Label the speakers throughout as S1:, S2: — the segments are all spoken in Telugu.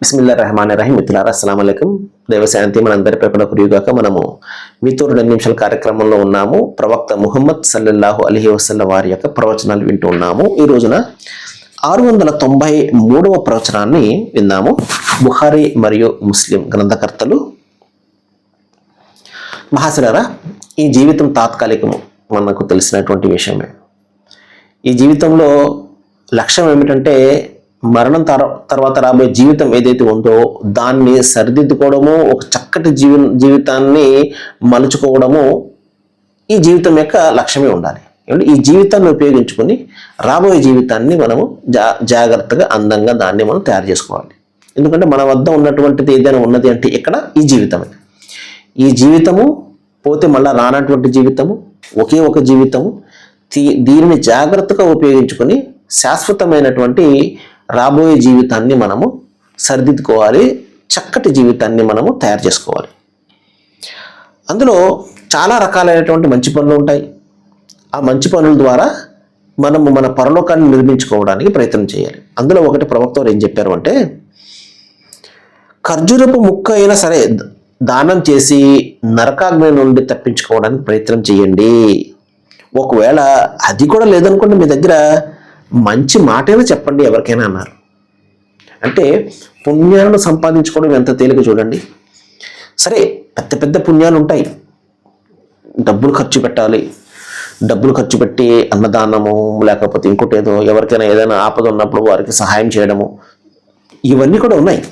S1: బిస్మిల్లాహిర్రహమానిర్రహీం. మిత్రులారా, అస్సలాము అలైకుం. దైవశాంతి మనందరిపై కూడా కురియుగాక. మనము మీతో 2 నిమిషాల కార్యక్రమంలో ఉన్నాము. ప్రవక్త ముహమ్మద్ సల్లల్లాహు అలైహి వసల్లం వారి యొక్క ప్రవచనాలు వింటూ ఉన్నాము. ఈ రోజున 693వ ప్రవచనాన్ని విందాము. బుఖారీ మరియు ముస్లిం గ్రంథకర్తలు. మహాశిరారా, ఈ జీవితం తాత్కాలికము, మనకు తెలిసినటువంటి విషయమే. ఈ జీవితంలో లక్ష్యం ఏమిటంటే మరణం తర్వాత రాబోయే జీవితం ఏదైతే ఉందో దాన్ని సరిదిద్దుకోవడము, ఒక చక్కటి జీవితాన్ని మలుచుకోవడము ఈ జీవితం యొక్క లక్ష్యమే ఉండాలి. ఈ జీవితాన్ని ఉపయోగించుకొని రాబోయే జీవితాన్ని మనము జాగ్రత్తగా అందంగా దాన్ని మనం తయారు చేసుకోవాలి. ఎందుకంటే మన వద్ద ఉన్నటువంటిది ఏదైనా ఉన్నది అంటే ఇక్కడ ఈ జీవితమే. ఈ జీవితము పోతే మళ్ళీ రానటువంటి జీవితము ఒకే ఒక జీవితము. దీనిని జాగ్రత్తగా ఉపయోగించుకొని శాశ్వతమైనటువంటి రాబోయే జీవితాన్ని మనము సరిదిద్దుకోవాలి, చక్కటి జీవితాన్ని మనము తయారు చేసుకోవాలి. అందులో చాలా రకాలైనటువంటి మంచి పనులు ఉంటాయి. ఆ మంచి పనుల ద్వారా మనము మన పరలోకాన్ని నిర్మించుకోవడానికి ప్రయత్నం చేయాలి. అందులో ఒకటి ప్రవక్త వారు ఏం చెప్పారు అంటే, ఖర్జూరపు ముక్క అయినా సరే దానం చేసి నరకాగ్ని నుండి తప్పించుకోవడానికి ప్రయత్నం చేయండి. ఒకవేళ అది కూడా లేదనుకోండి, మీ దగ్గర మంచి మాటైనా చెప్పండి ఎవరికైనా అన్నారు. అంటే పుణ్యాలను సంపాదించుకోవడం ఎంత తేలిక చూడండి. సరే, పెద్ద పెద్ద పుణ్యాలు ఉంటాయి. డబ్బులు ఖర్చు పెట్టాలి, డబ్బులు ఖర్చు పెట్టి అన్నదానము, లేకపోతే ఇంకోటి ఏదో ఎవరికైనా ఏదైనా ఆపద ఉన్నప్పుడు వారికి సహాయం చేయడము, ఇవన్నీ కూడా ఉన్నాయి.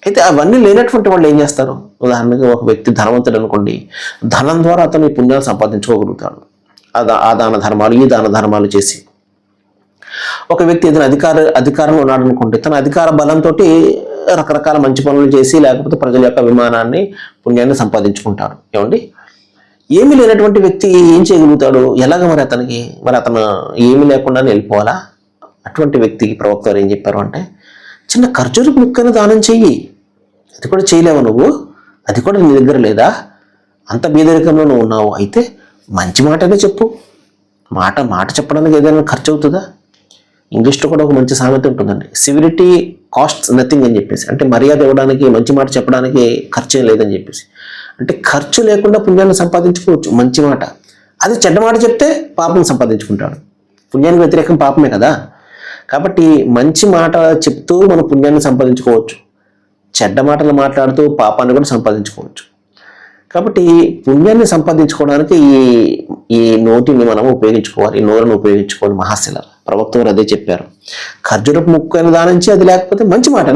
S1: అయితే అవన్నీ లేనటువంటి వాళ్ళు ఏం చేస్తారు? ఉదాహరణకి ఒక వ్యక్తి ధనవంతుడు అనుకోండి, ధనం ద్వారా అతను ఈ పుణ్యాలు సంపాదించుకోగలుగుతాడు. ఆ దాన ధర్మాలు, ఈ దాన ధర్మాలు చేసి. ఒక వ్యక్తి ఏదైనా అధికారంలో ఉన్నాడు అనుకోండి, తన అధికార బలంతో రకరకాల మంచి పనులు చేసి లేకపోతే ప్రజల యొక్క అభిమానాన్ని, పుణ్యాన్ని సంపాదించుకుంటాడు. ఏమండి, ఏమీ లేనటువంటి వ్యక్తి ఏం చేయగలుగుతాడు? ఎలాగ మరి అతను ఏమీ లేకుండానే వెళ్ళిపోవాలా? అటువంటి వ్యక్తికి ప్రవక్త వారు ఏం చెప్పారు అంటే, చిన్న ఖర్జూరపు ముక్కను దానం చెయ్యి. అది కూడా చేయలేవు నువ్వు, అది కూడా నీ దగ్గర లేదా? అంత బీదరికంలో నువ్వు ఉన్నావు. అయితే మంచి మాటనే చెప్పు. మాట చెప్పడానికి ఏదైనా ఖర్చు అవుతుందా? ఇంగ్లీష్లో కూడా ఒక మంచి సామెత ఉంటుందండి, సివిలిటీ కాస్ట్స్ నథింగ్ అని చెప్పేసి. అంటే మర్యాద ఇవ్వడానికి, మంచి మాట చెప్పడానికి ఖర్చు ఏం లేదని చెప్పేసి. అంటే ఖర్చు లేకుండా పుణ్యాన్ని సంపాదించుకోవచ్చు. మంచి మాట. అది చెడ్డ మాట చెప్తే పాపం సంపాదించుకుంటాడు. పుణ్యానికి వ్యతిరేకం పాపమే కదా. కాబట్టి మంచి మాట చెప్తూ మనం పుణ్యాన్ని సంపాదించుకోవచ్చు, చెడ్డ మాటలు మాట్లాడుతూ పాపాన్ని కూడా సంపాదించుకోవచ్చు. కాబట్టి పుణ్యాన్ని సంపాదించుకోవడానికి ఈ నోటిని మనం ఉపయోగించుకోవాలి, ఈ నోరును ఉపయోగించుకోవాలి. మహాశిల ప్రవక్త వారు అదే చెప్పారు. ఖర్జూరపు ముక్కను దానించి, అది లేకపోతే మంచి మాట